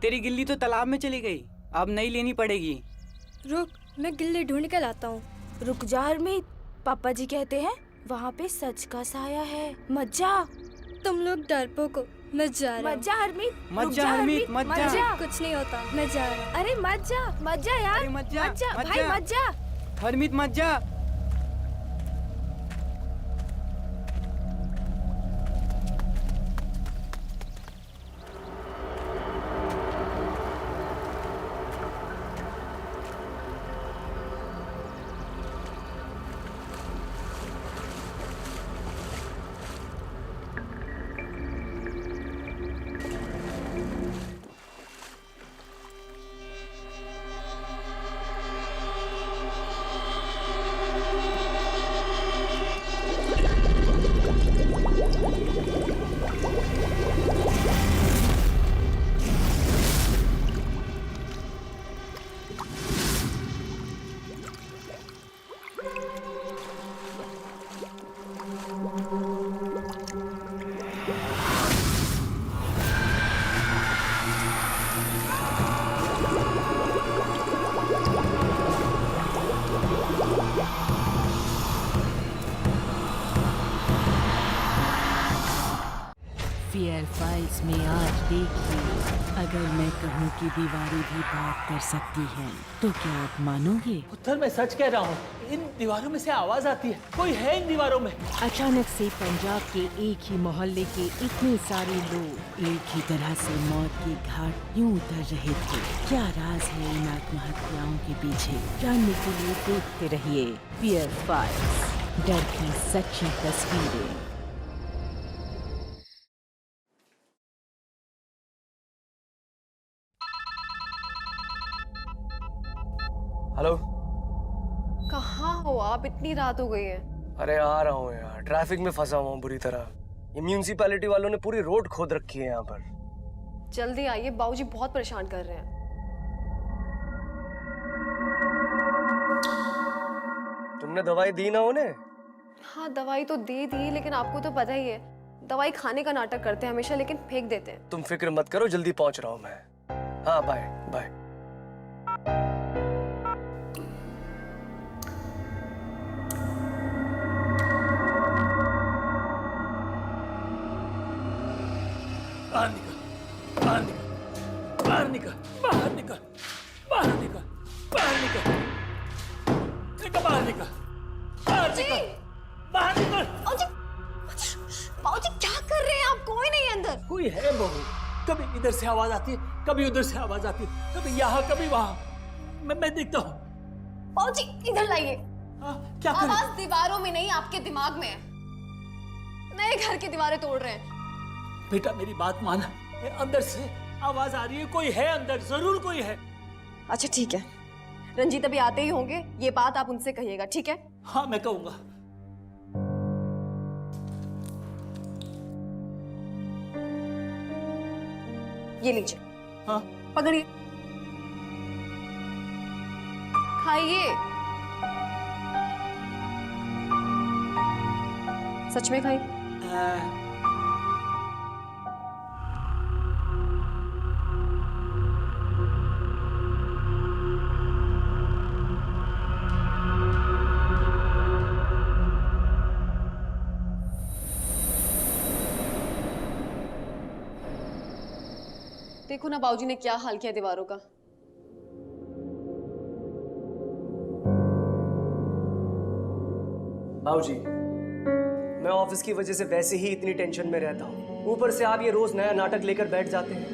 तेरी गिल्ली तो तालाब में चली गई, अब नई लेनी पड़ेगी। रुक, मैं गिल्ली ढूंढ के लाता हूँ। रुक जा हरमीत, पापा जी कहते हैं वहाँ पे सच का साया है, मत जा। तुम लोग डरपोक, मैं जा रहा हूँ। मत जा हरमीत, मत रुक जा हरमीत, मत जा। कुछ नहीं होता, मैं जा रहा हूँ। अरे मत जा यार, अरे मत जा, मत भाई जा। मत जा। हरमीत मत जा। फियर फाइल्स में आज देखिए, अगर मैं कहूँ कि दीवारें भी बात कर सकती हैं, तो क्या आप मानोगे? पुत्र, मैं सच कह रहा हूँ, इन दीवारों में से आवाज आती है, कोई है इन दीवारों में। अचानक से पंजाब के एक ही मोहल्ले के इतने सारे लोग एक ही तरह से मौत की घाट यूं उतर रहे थे। क्या राज है इन आत्महत्याओं के पीछे? जानने के लिए देखते रहिए फियर फाइल्स, डर की सच्ची तस्वीरें। हेलो, कहाँ हो आप? इतनी रात हो गई है। अरे आ रहा हूँ यार, ट्रैफिक में फंसा हुआ हूँ बुरी तरह। ये म्यूनिसिपैलिटी वालों ने पूरी रोड खोद रखी है यहाँ पर। जल्दी आइए, बाबूजी बहुत परेशान कर रहे हैं। तुमने दवाई दी ना उन्हें? हाँ, दवाई तो दे दी, लेकिन आपको तो पता ही है, दवाई खाने का नाटक करते हैं हमेशा, लेकिन फेंक देते हैं। तुम फिक्र मत करो, जल्दी पहुंच रहा हूँ मैं। हाँ, बाय बाय। बाहर निकल, बाहर निकल, बाहर निकल, बाहर निकल, बाहर निकल, बाहर निकल, बाहर निकल, बाहर निकल, बाहर निकल। बाबूजी क्या कर रहे हैं आप? कोई नहीं है अंदर। कोई है बहू, कभी इधर से आवाज आती है, कभी उधर से आवाज आती है, कभी यहाँ कभी वहाँ। मैं देखता हूँ। बाबूजी इधर लाइए। क्या करें? आवाज दीवारों में नहीं, आपके दिमाग में है। नए घर की दीवारें तोड़ रहे हैं। बेटा मेरी बात माना, अंदर से आवाज आ रही है, कोई है अंदर, जरूर कोई है। अच्छा ठीक है, रंजीत अभी आते ही होंगे, ये बात आप उनसे कहिएगा, ठीक है? हाँ मैं कहूंगा। ये लीजिए। हाँ पकड़िए, खाइए। सच में खाइए। देखो ना बाबूजी ने क्या हाल किया दीवारों का। बाबूजी, मैं ऑफिस की वजह से वैसे ही इतनी टेंशन में रहता हूँ, ऊपर से आप ये रोज नया नाटक लेकर बैठ जाते हैं।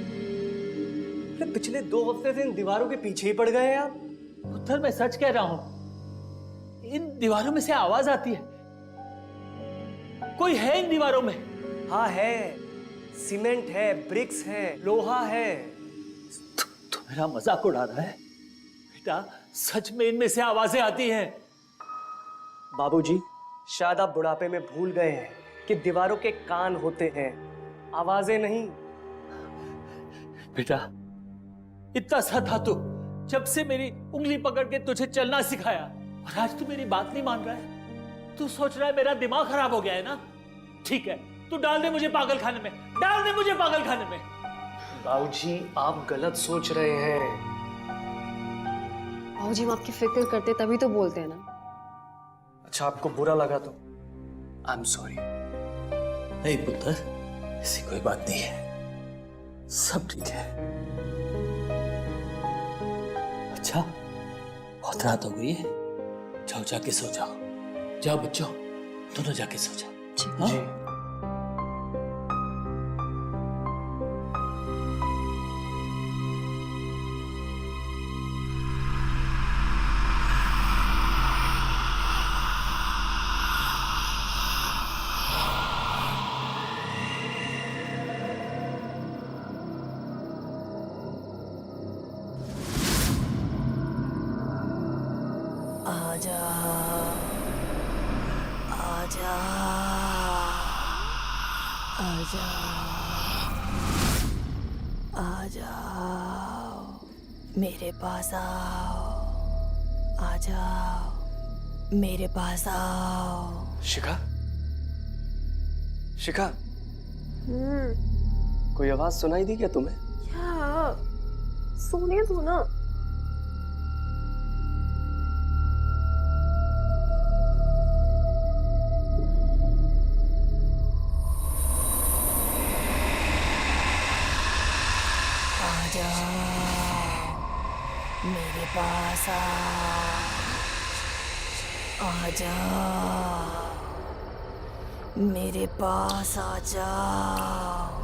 अरे पिछले 2 हफ्ते से इन दीवारों के पीछे ही पड़ गए हैं आप। पुत्र मैं सच कह रहा हूँ, इन दीवारों में से आवाज आती है, कोई है इन दीवारों में। हाँ है, सीमेंट है, ब्रिक्स है, लोहा है। तू मेरा मजाक उड़ा रहा है बेटा? सच में इनमें से आवाजें आती हैं। बाबूजी, शायद आप बुढ़ापे में भूल गए हैं कि दीवारों के कान होते हैं, आवाजें नहीं। बेटा इतना सा था तू, जब से मेरी उंगली पकड़ के तुझे चलना सिखाया, और आज तू मेरी बात नहीं मान रहा है। तू सोच रहा है मेरा दिमाग खराब हो गया है ना? ठीक है, तू डाल दे मुझे पागल खाने में, डाल दे मुझे पागल खाने में। बाबूजी आप गलत सोच रहे हैं। बाबूजी हम आपकी फिक्र करते तभी तो बोलते हैं ना। अच्छा आपको बुरा लगा तो आई एम सॉरी। नहीं पुत्र, ऐसी कोई बात नहीं है, सब ठीक है। अच्छा, बहुत रात हो गई है, जाओ जाके सो जाओ। जाओ बच्चों, दोनों जाके सो जाओ। हाँ? जी। आजा आजा आजा आजा, मेरे पास आओ, आ जाओ मेरे पास आओ। शिखा, शिखा, कोई आवाज सुनाई दी क्या तुम्हें? क्या? सोने दो ना। मेरे पास आ जाओ, मेरे पास आ जाओ।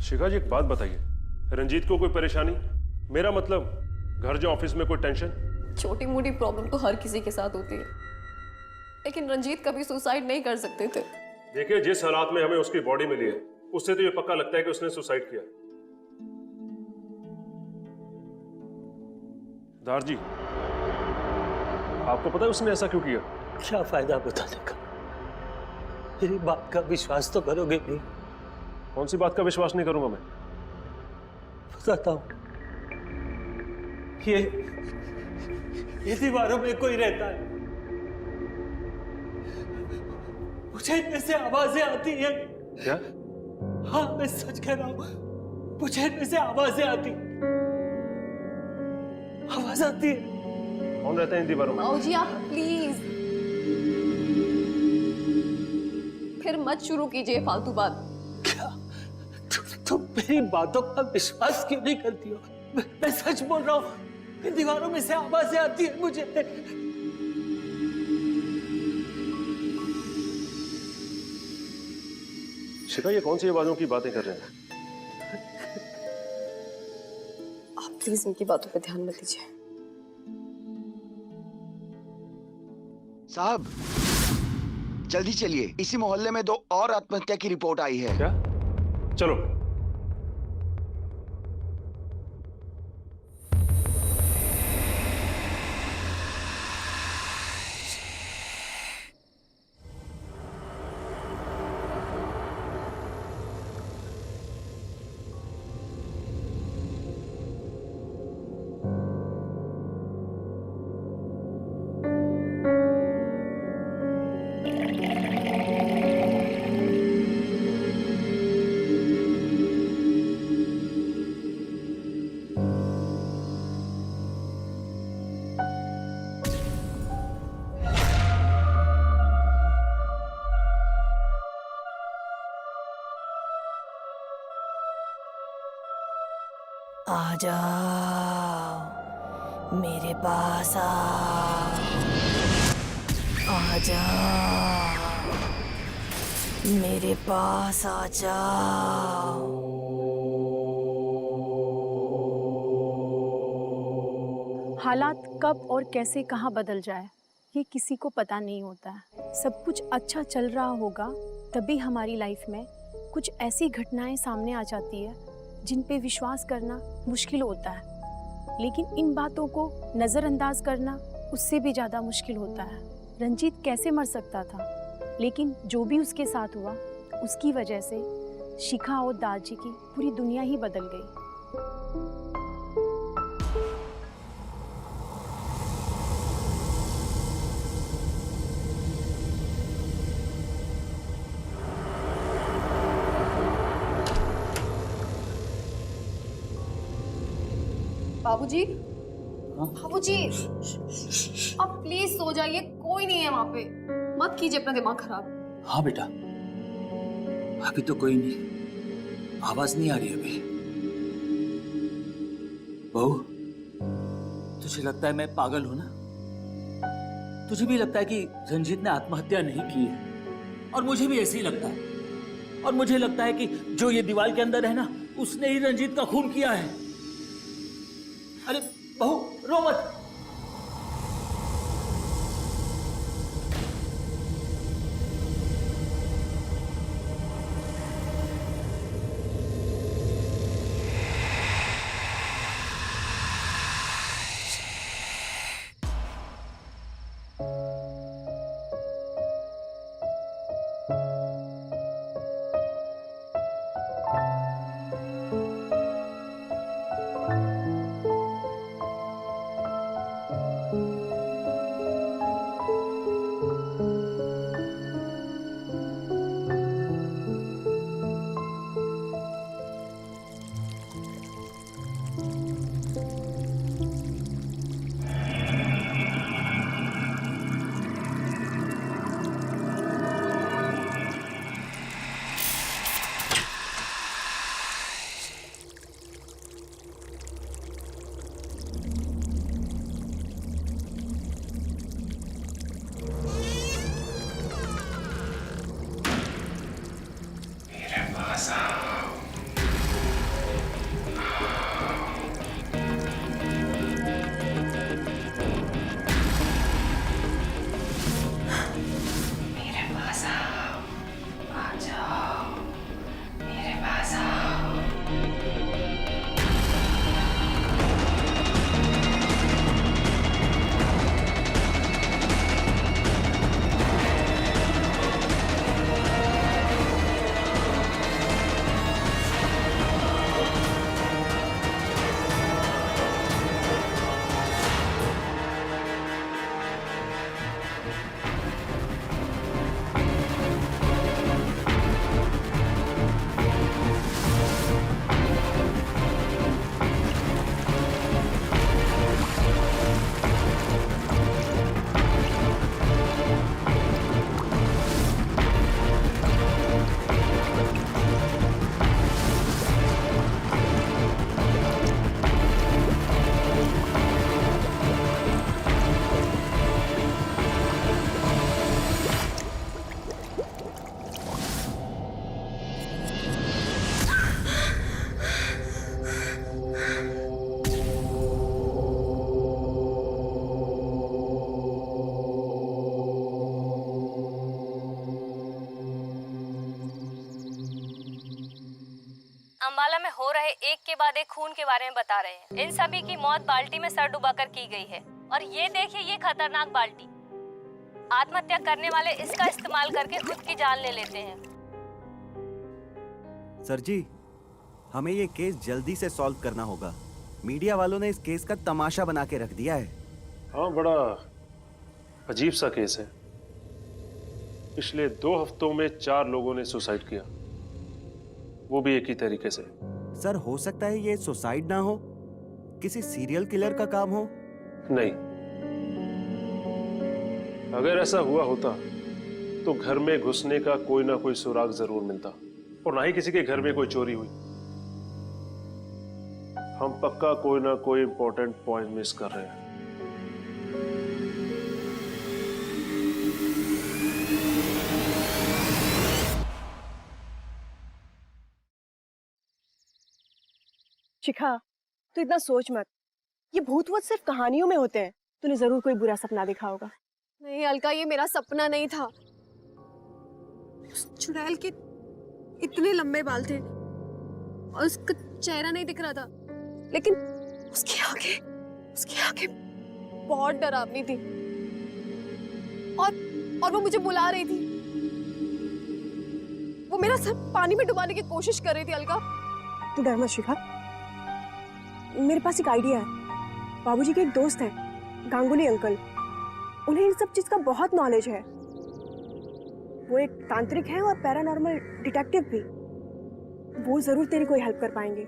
शिखा जी एक बात बताइए, रंजीत को कोई परेशानी? मेरा मतलब घर जो ऑफिस में कोई टेंशन? छोटी मोटी प्रॉब्लम तो हर किसी के साथ होती है, लेकिन रंजीत कभी सुसाइड नहीं कर सकते थे। देखिए जिस हालात में हमें उसकी बॉडी मिली है उससे तो ये पक्का लगता है कि उसने सुसाइड किया। दार जी, आपको पता है उसने ऐसा क्यों किया? क्या फायदा बताने का? मेरी बात का विश्वास तो करोगे नहीं? कौन सी बात का विश्वास नहीं करूंगा मैं? बताता हूं। ये दीवारों में कोई रहता है। मुझे इनमें से आवाजें आती हैं। क्या? हाँ, मैं सच कह रहा हूं। मुझे इनमें से आवाजें आती, आवाज आती है। कौन रहता है इन दीवारों में? बाबूजी आप प्लीज फिर मत शुरू कीजिए फालतू बात। क्या तुम मेरी बातों का विश्वास क्यों नहीं करती हो? मैं सच बोल रहा हूँ। इन दीवारों में से आवाजें आती है मुझे। शिखा, ये कौन सी आवाजों की बातें कर रहे हैं? आप प्लीज इनकी बातों पे ध्यान मत दीजिए। साहब जल्दी चलिए, इसी मोहल्ले में 2 और आत्महत्या की रिपोर्ट आई है। क्या? चलो। आ जाओ मेरे पास आ जाओ मेरे पास आ जाओ। हालात कब और कैसे कहाँ बदल जाए ये किसी को पता नहीं होता है। सब कुछ अच्छा चल रहा होगा तभी हमारी लाइफ में कुछ ऐसी घटनाएं सामने आ जाती है जिन पे विश्वास करना मुश्किल होता है, लेकिन इन बातों को नज़रअंदाज करना उससे भी ज़्यादा मुश्किल होता है। रंजीत कैसे मर सकता था, लेकिन जो भी उसके साथ हुआ उसकी वजह से शिखा और दादाजी की पूरी दुनिया ही बदल गई। बाबूजी, बाबूजी, आप प्लीज सो जाइए, कोई नहीं है वहां पे। मत कीजिए अपना दिमाग खराब। हाँ बेटा, अभी तो कोई नहीं, आवाज नहीं आ रही अभी। बहू, तुझे लगता है मैं पागल हूं ना? तुझे भी लगता है कि रंजीत ने आत्महत्या नहीं की है? और मुझे भी ऐसे ही लगता है। और मुझे लगता है कि जो ये दीवार के अंदर है ना, उसने ही रंजीत का खून किया है। अरे बहू, रो मत। धर्मशाला में हो रहे एक के बाद एक खून के बारे में बता रहे हैं। इन सभी की मौत बाल्टी में सर डुबाकर की गई है। और ये देखिए, ये खतरनाक बाल्टी। आत्महत्या करने वाले इसका इस्तेमाल करके खुद की जान ले लेते हैं। सर जी, हमें ये केस जल्दी से सॉल्व करना होगा। मीडिया वालों ने इस केस का तमाशा बना के रख दिया है। हाँ, बड़ा अजीब सा केस है। पिछले 2 हफ्तों में 4 लोगों ने सुसाइड किया, वो भी एक ही तरीके से। सर, हो सकता है ये सुसाइड ना हो, किसी सीरियल किलर का काम हो। नहीं, अगर ऐसा हुआ होता तो घर में घुसने का कोई ना कोई सुराग जरूर मिलता, और ना ही किसी के घर में कोई चोरी हुई। हम पक्का कोई ना कोई इंपॉर्टेंट पॉइंट मिस कर रहे हैं। शिखा, तू इतना सोच मत। ये भूत वूत सिर्फ कहानियों में होते हैं। तूने जरूर कोई बुरा सपना देखा होगा। नहीं अलका, ये मेरा सपना नहीं था। उस चुड़ैल के इतने लंबे बाल थे और उसका चेहरा नहीं दिख रहा था, लेकिन उसकी आंखें बहुत डरावनी थी और वो मुझे बुला रही थी। वो मेरा सर पानी में डुबाने की कोशिश कर रही थी। अलका, तू डर मत शिखा, मेरे पास एक आइडिया है। बाबूजी के एक दोस्त है, गांगुली अंकल। उन्हें इन सब चीज का बहुत नॉलेज है। वो एक तांत्रिक है और पैरानॉर्मल डिटेक्टिव भी। वो जरूर तेरी कोई हेल्प कर पाएंगे।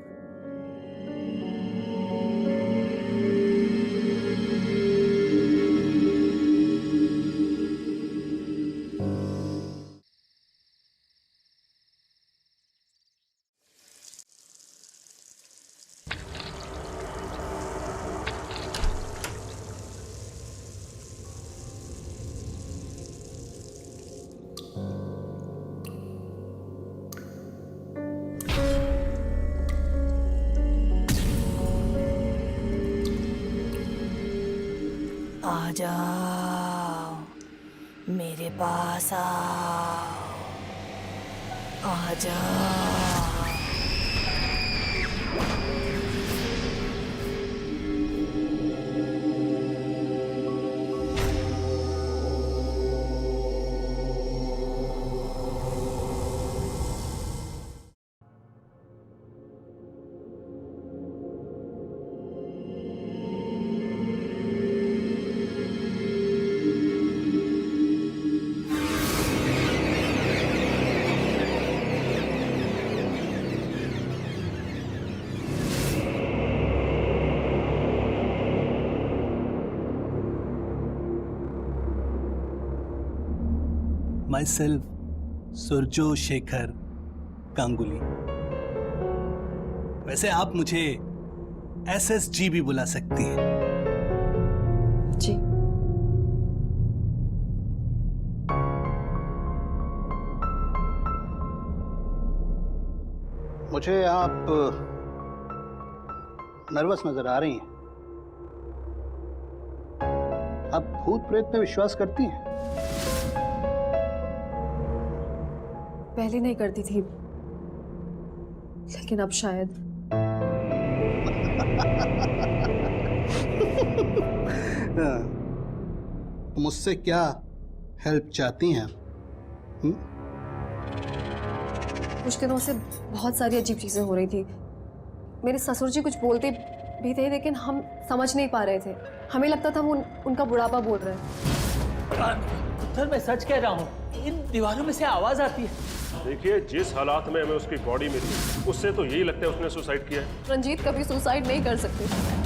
आ जाओ, मेरे पास आओ, आ जाओ। Myself, सुरजो शेखर गांगुली। वैसे आप मुझे SSG भी बुला सकती हैं। जी। मुझे आप नर्वस नजर आ रही हैं। आप भूत प्रेत में विश्वास करती हैं? पहले नहीं करती थी, लेकिन अब शायद। मुझसे क्या हेल्प चाहती हैं? कुछ दिनों से बहुत सारी अजीब चीजें हो रही थी। मेरे ससुर जी कुछ बोलते भी थे, लेकिन हम समझ नहीं पा रहे थे। हमें लगता था वो उनका बुढ़ापा बोल रहे हैं। सर, मैं सच कह रहा हूँ, इन दीवारों में से आवाज आती है। देखिए, जिस हालात में हमें उसकी बॉडी मिली, उससे तो यही लगता है उसने सुसाइड किया है। रंजीत कभी सुसाइड नहीं कर सकते।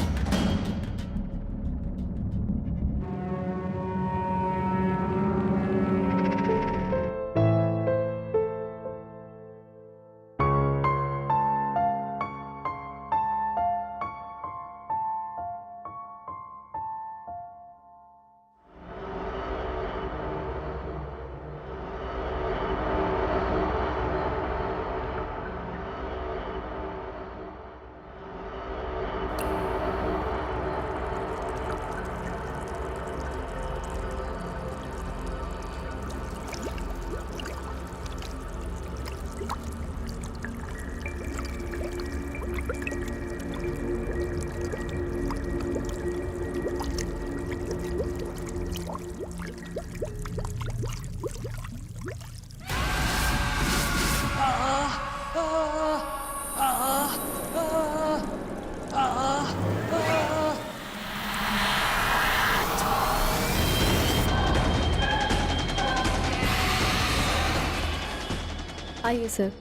आइए सर।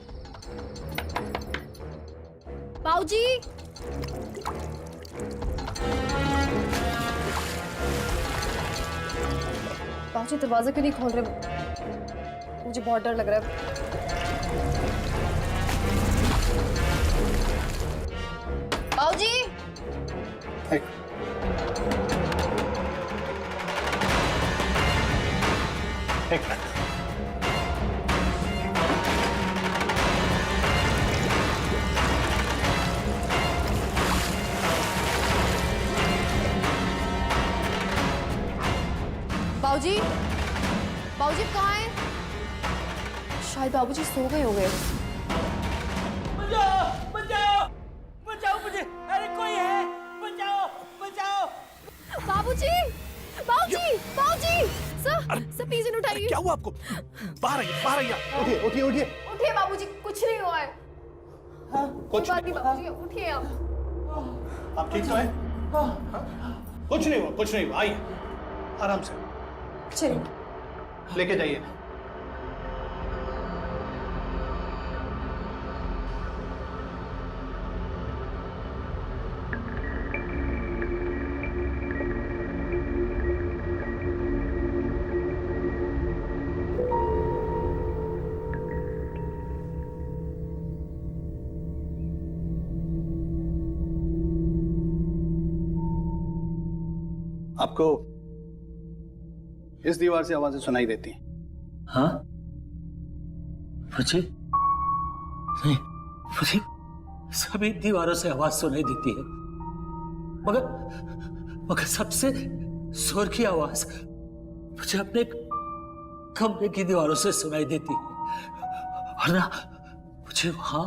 बाबूजी, बाबूजी दरवाजा क्यों नहीं खोल रहे? मुझे बहुत डर लग रहा है। बाबूजी, एक मिनट। बाबूजी, बाबूजी कहाँ हैं? शायद बाबूजी सो गए होंगे। बचाओ बचाओ बचाओ मुझे, अरे कोई है, बचाओ बचाओ। बाबूजी, बाबूजी, बाबूजी, सर प्लीज इन्हें उठाइए। क्या हुआ आपको? बाहर आइए, बाहर आइए। उठिए उठिए उठिए। उठिए बाबूजी, कुछ नहीं हुआ है। कुछ बात नहीं बाबूजी, उठिए आप। आप ठीक तो हैं? कुछ नहीं हुआ, कुछ नहीं हुआ। आइए आराम से चलिए लेके जाइए। आपको इस दीवार से आवाजें सुनाई देती हैं? हाँ, मुझे नहीं, मुझे सभी दीवारों से आवाज सुनाई देती है, मगर सबसे जोर की आवाज मुझे अपने कमरे की दीवारों से सुनाई देती है। और ना मुझे वहां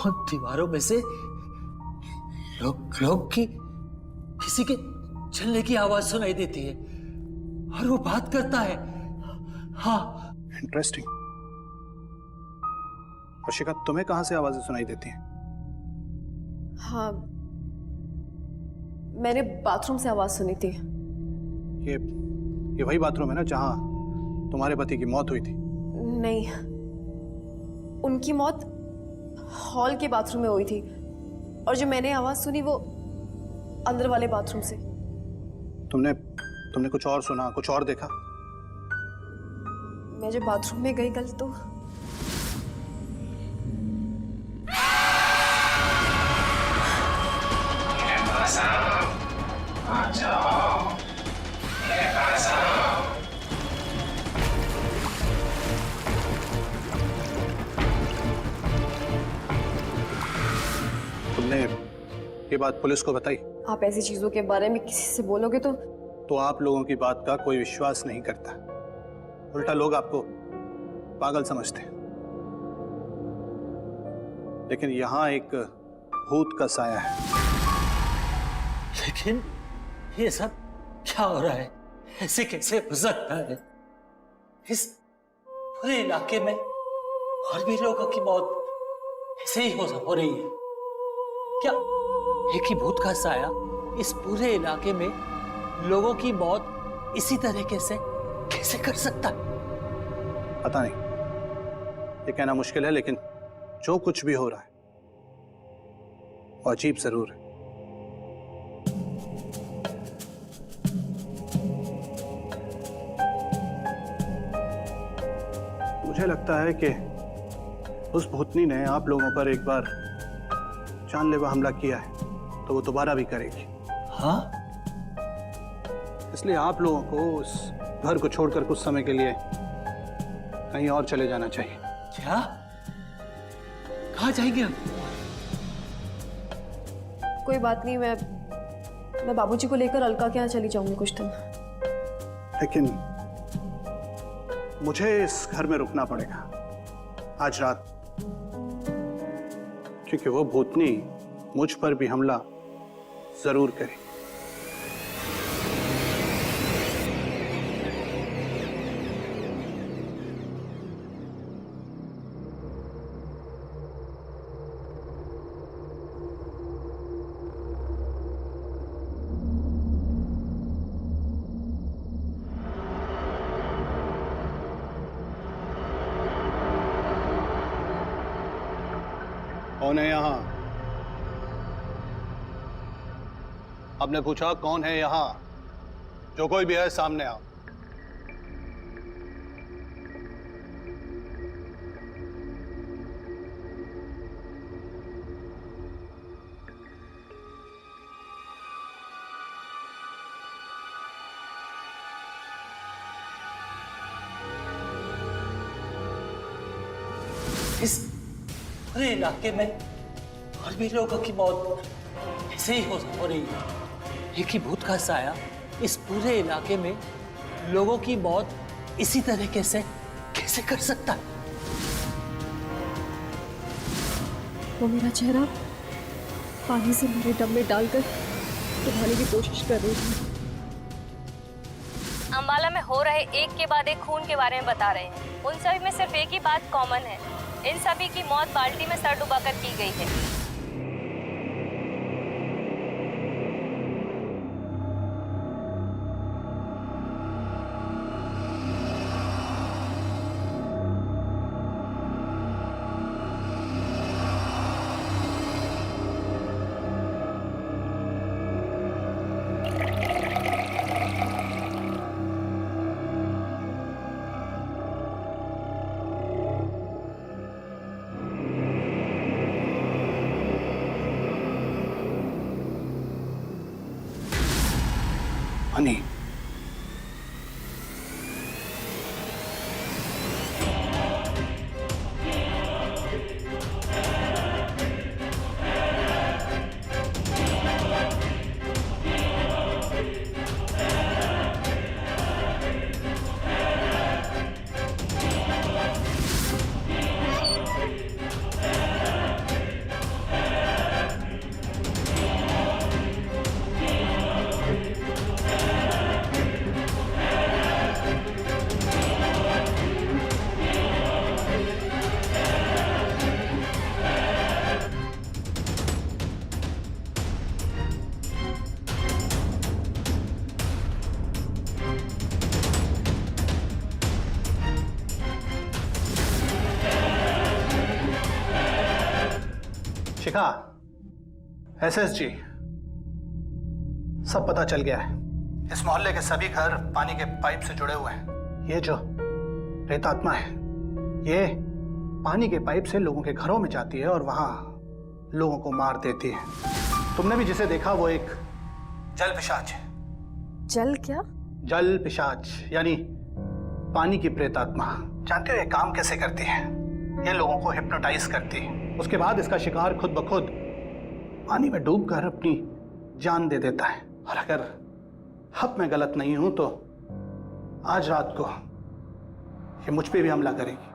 उन दीवारों में से लोग की किसी के चलने की आवाज सुनाई देती है और वो बात करता है। हाँ, इंटरेस्टिंग। अर्शिका, तुम्हें कहां से आवाजें सुनाई देती हैं? हाँ, मैंने बाथरूम से आवाज सुनी थी। ये वही बाथरूम है ना जहां तुम्हारे पति की मौत हुई थी? नहीं, उनकी मौत हॉल के बाथरूम में हुई थी और जो मैंने आवाज सुनी वो अंदर वाले बाथरूम से। तुमने कुछ और सुना, कुछ और देखा? मैं जब बाथरूम में गई कल तो तुमने ये बात पुलिस को बताई? आप ऐसी चीजों के बारे में किसी से बोलोगे तो आप लोगों की बात का कोई विश्वास नहीं करता, उल्टा लोग आपको पागल समझते हैं। लेकिन यहां एक भूत का साया है। लेकिन ये सब क्या हो रहा है? ऐसे कैसे हो सकता है? इस पूरे इलाके में और भी लोगों की मौत ऐसे ही हो रही है क्या? एक ही भूत का साया इस पूरे इलाके में लोगों की मौत इसी तरीके से कैसे कर सकता है? पता नहीं, ये कहना मुश्किल है, लेकिन जो कुछ भी हो रहा है वो अजीब जरूर है। मुझे लगता है कि उस भूतनी ने आप लोगों पर एक बार जानलेवा हमला किया है, तो वो दोबारा भी करेगी। हाँ? इसलिए आप लोगों को उस घर को छोड़कर कुछ समय के लिए कहीं और चले जाना चाहिए। क्या? कहाँ जाएंगे हम? कोई बात नहीं, मैं बाबूजी को लेकर अलका के यहाँ चली जाऊंगी कुछ दिन। लेकिन मुझे इस घर में रुकना पड़ेगा आज रात, क्योंकि वो भूतनी मुझ पर भी हमला जरूर करे। कौन है यहाँ? आपने पूछा कौन है यहाँ? जो कोई भी है सामने आओ। इस पूरे इलाके में और भी लोगों की मौत ऐसे ही हो रही है। एक ही भूत का साया इस पूरे इलाके में लोगों की मौत इसी तरीके से कैसे कर सकता है? वो मेरा चेहरा पानी से भरे डब में डालकर उठाने की कोशिश कर रही थी। अंबाला में हो रहे एक के बाद एक खून के बारे में बता रहे हैं। उन सभी में सिर्फ एक ही बात कॉमन है, इन सभी की मौत बाल्टी में सर डुबाकर की गई है। हनी, शिखा, एसएसजी, सब पता चल गया है। इस मोहल्ले के सभी घर पानी के पाइप से जुड़े हुए हैं। ये जो प्रेतात्मा है, ये पानी के पाइप से लोगों के घरों में जाती है और वहां लोगों को मार देती है। तुमने भी जिसे देखा वो एक जल पिशाच है। जल क्या? जल पिशाच यानी पानी की प्रेतात्मा। जानते हो ये काम कैसे करती है? ये लोगों को हिप्नोटाइज करती है। उसके बाद इसका शिकार खुद ब खुद पानी में डूबकर अपनी जान दे देता है। और अगर अब मैं गलत नहीं हूं तो आज रात को ये मुझ पे भी हमला करेगी।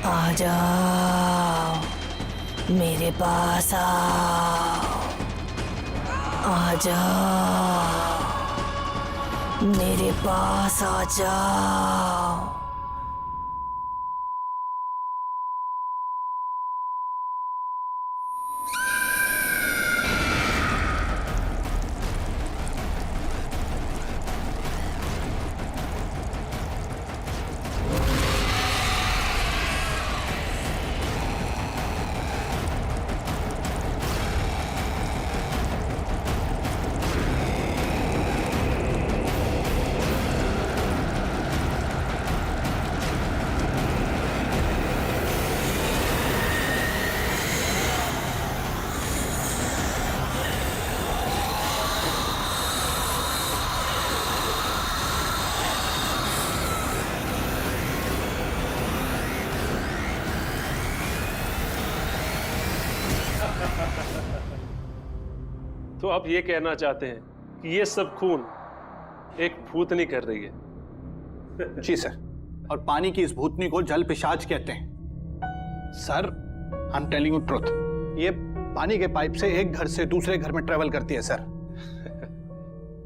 आ जाओ, मेरे पास आओ, आ जाओ, मेरे पास आ जाओ। तो आप ये कहना चाहते हैं कि ये सब खून एक भूतनी कर रही है? जी सर, और पानी की इस भूतनी को जल पिशाच कहते हैं। Sir, I am telling you truth, ये पानी के पाइप से एक घर से दूसरे घर में ट्रेवल करती है सर।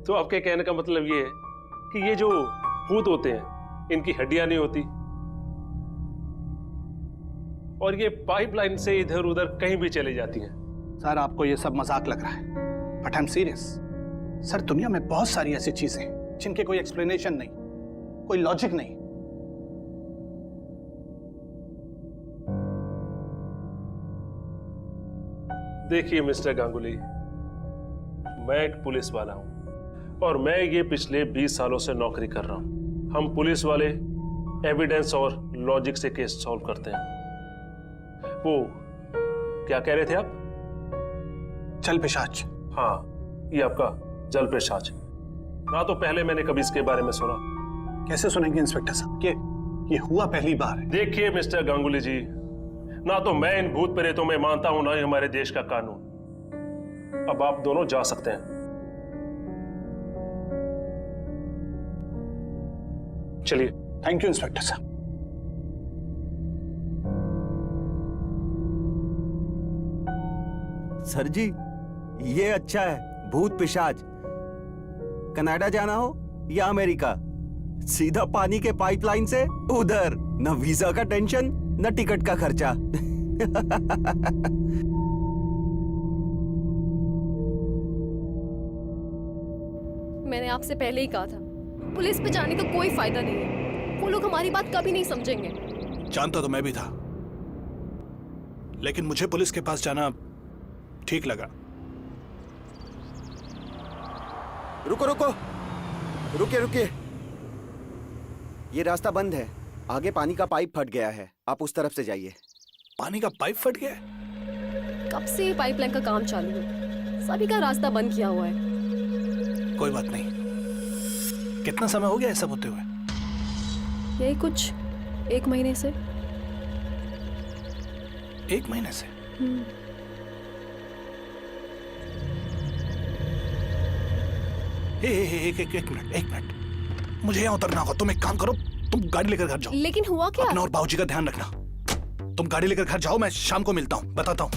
तो आपके कहने का मतलब ये है कि ये जो भूत होते हैं इनकी हड्डियां नहीं होती और ये पाइपलाइन से इधर उधर कहीं भी चली जाती हैं। सर, आपको ये सब मजाक लग रहा है, but I am serious. Sir, दुनिया में बहुत सारी ऐसी चीजें हैं जिनके कोई एक्सप्लेनेशन नहीं, कोई लॉजिक नहीं। देखिए मिस्टर गांगुली, मैं एक पुलिस वाला हूं और मैं ये पिछले 20 सालों से नौकरी कर रहा हूं। हम पुलिस वाले एविडेंस और लॉजिक से केस सॉल्व करते हैं। वो क्या कह रहे थे आप? जल पिशाच। हाँ, ये आपका जल पिशाच। ना तो पहले मैंने कभी इसके बारे में सुना। कैसे सुनेंगे इंस्पेक्टर साहब, ये हुआ पहली बार है। देखिए मिस्टर गांगुली जी, ना तो मैं इन भूत प्रेतों में मानता हूं, ना ही हमारे देश का कानून। अब आप दोनों जा सकते हैं। चलिए। थैंक यू इंस्पेक्टर साहब। सर जी, ये अच्छा है, भूत पिशाच। कनाडा जाना हो या अमेरिका, सीधा पानी के पाइपलाइन से उधर, न वीजा का टेंशन न टिकट का खर्चा। मैंने आपसे पहले ही कहा था, पुलिस पे जाने का कोई फायदा नहीं है। वो लोग हमारी बात कभी नहीं समझेंगे। जानता तो मैं भी था, लेकिन मुझे पुलिस के पास जाना ठीक लगा। रुको रुको, रुकिए रुकिए, ये रास्ता बंद है। आगे पानी का पाइप फट गया है, आप उस तरफ से जाइए। पानी का पाइप फट गया? कब से पाइपलाइन का काम चालू है, सभी का रास्ता बंद किया हुआ है। कोई बात नहीं। कितना समय हो गया ऐसा होते हुए? यही कुछ 1 महीने से। 1 महीने से? एक मिनट, मुझे यहाँ उतरना होगा। तुम एक काम करो, तुम गाड़ी लेकर घर जाओ। लेकिन हुआ क्या? अपना और बाबूजी का ध्यान रखना। तुम गाड़ी लेकर घर जाओ, मैं शाम को मिलता हूँ, बताता हूँ।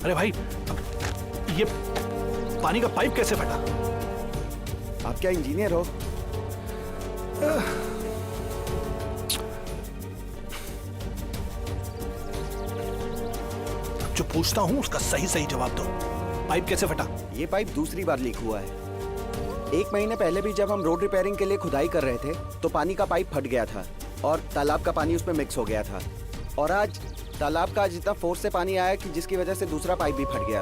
अरे भाई, ये पानी का पाइप कैसे फटा? आप क्या इंजीनियर हो? जो पूछता हूं उसका सही सही जवाब दो। पाइप कैसे फटा? ये पाइप दूसरी बार लीक हुआ है। 1 महीने पहले भी जब हम रोड रिपेयरिंग के लिए खुदाई कर रहे थे तो पानी का पाइप फट गया था और तालाब का पानी उसमें मिक्स हो गया था। और आज तालाब का जितना फोर्स से पानी आया कि जिसकी वजह से दूसरा पाइप भी फट गया।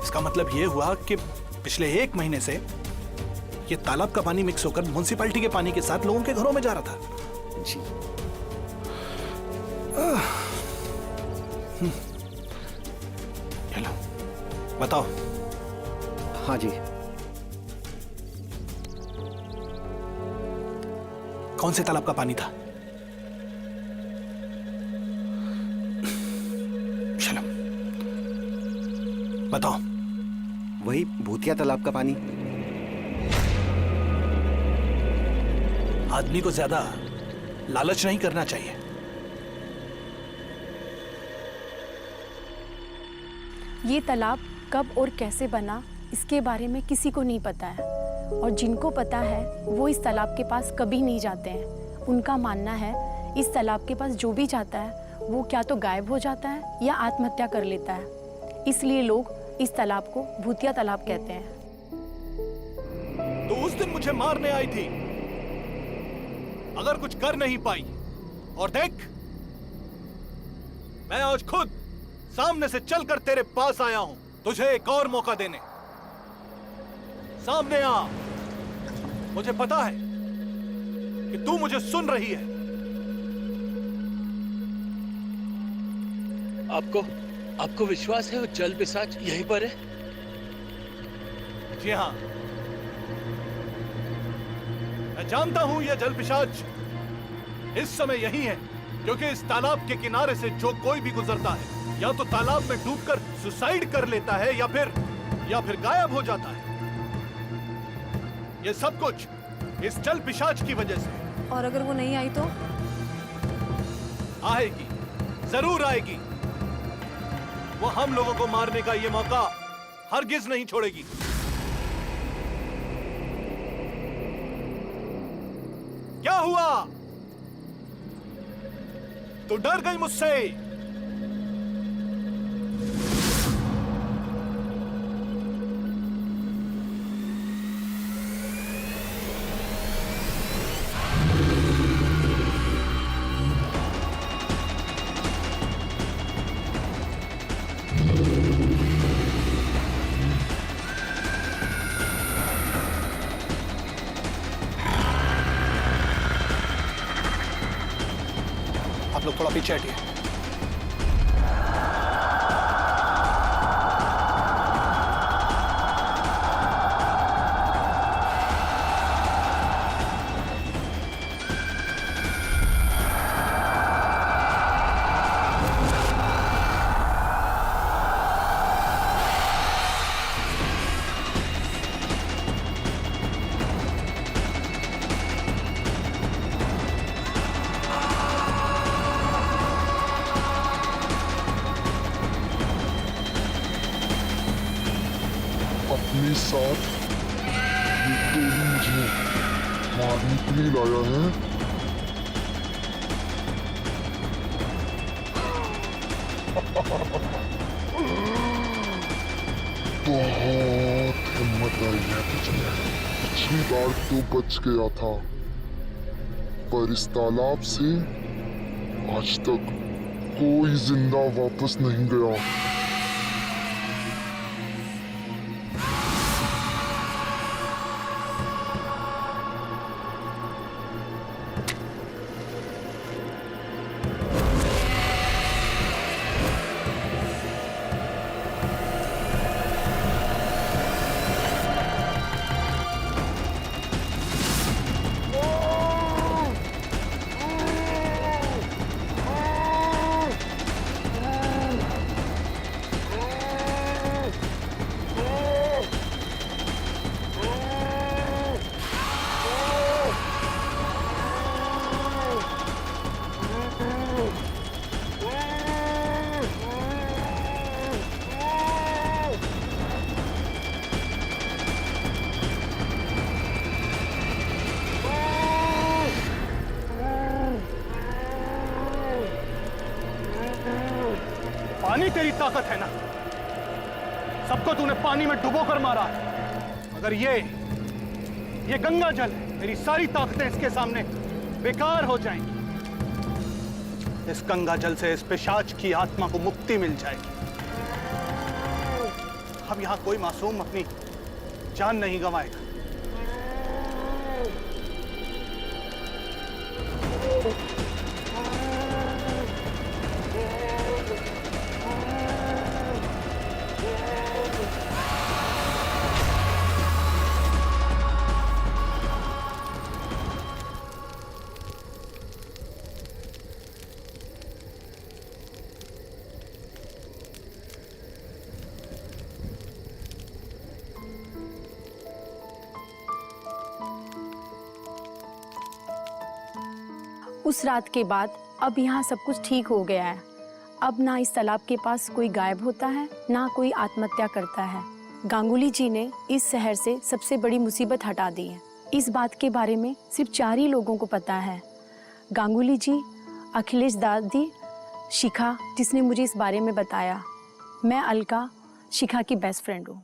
इसका मतलब ये हुआ कि पिछले 1 महीने से ये तालाब का पानी मिक्स होकर म्युनिसिपैलिटी के पानी के साथ लोगों के घरों में जा रहा था। जी। हेलो, बताओ। हाँ जी। कौन से तालाब का पानी था? बताओ। वही भूतिया तालाब का पानी। आदमी को ज्यादा लालच नहीं करना चाहिए। ये तालाब कब और कैसे बना इसके बारे में किसी को नहीं पता है, और जिनको पता है वो इस तालाब के पास कभी नहीं जाते हैं। उनका मानना है इस तालाब के पास जो भी जाता है वो क्या तो गायब हो जाता है या आत्महत्या कर लेता है। इसलिए लोग इस तालाब को भूतिया तालाब कहते हैं। तो उस दिन मुझे मारने आई थी, अगर कुछ कर नहीं पाई, और देख मैं आज खुद सामने से चलकर तेरे पास आया हूं तुझे एक और मौका देने। सामने आ, मुझे पता है कि तू मुझे सुन रही है। आपको विश्वास है वो जल पिशाच यहीं पर है? जी हाँ, मैं जानता हूं यह जल पिशाच इस समय यही है, क्योंकि इस तालाब के किनारे से जो कोई भी गुजरता है या तो तालाब में डूबकर सुसाइड कर लेता है या फिर गायब हो जाता है। यह सब कुछ इस जल पिशाच की वजह से। और अगर वो नहीं आई तो? आएगी, जरूर आएगी। वो हम लोगों को मारने का ये मौका हरगिज नहीं छोड़ेगी। क्या हुआ? तू डर गई मुझसे? आप लोग थोड़ा पीछे हटिए। अपने साथ ये तो मुझे मारने के लिए लाया है। बहुत हिम्मत आई है तुझमें। पिछली बार तो बच गया था, पर इस तालाब से आज तक कोई जिंदा वापस नहीं गया। पानी तेरी ताकत है ना, सबको तूने पानी में डुबोकर मारा है। अगर ये गंगा जल है, मेरी सारी ताकतें इसके सामने बेकार हो जाएंगी। इस गंगा जल से इस पिशाच की आत्मा को मुक्ति मिल जाएगी। अब यहां कोई मासूम अपनी जान नहीं गंवाएगा। उस रात के बाद अब यहाँ सब कुछ ठीक हो गया है। अब ना इस तालाब के पास कोई गायब होता है, ना कोई आत्महत्या करता है। गांगुली जी ने इस शहर से सबसे बड़ी मुसीबत हटा दी है। इस बात के बारे में सिर्फ 4 ही लोगों को पता है, गांगुली जी, अखिलेश दादी, शिखा जिसने मुझे इस बारे में बताया। मैं अलका, शिखा की बेस्ट फ्रेंड हूँ।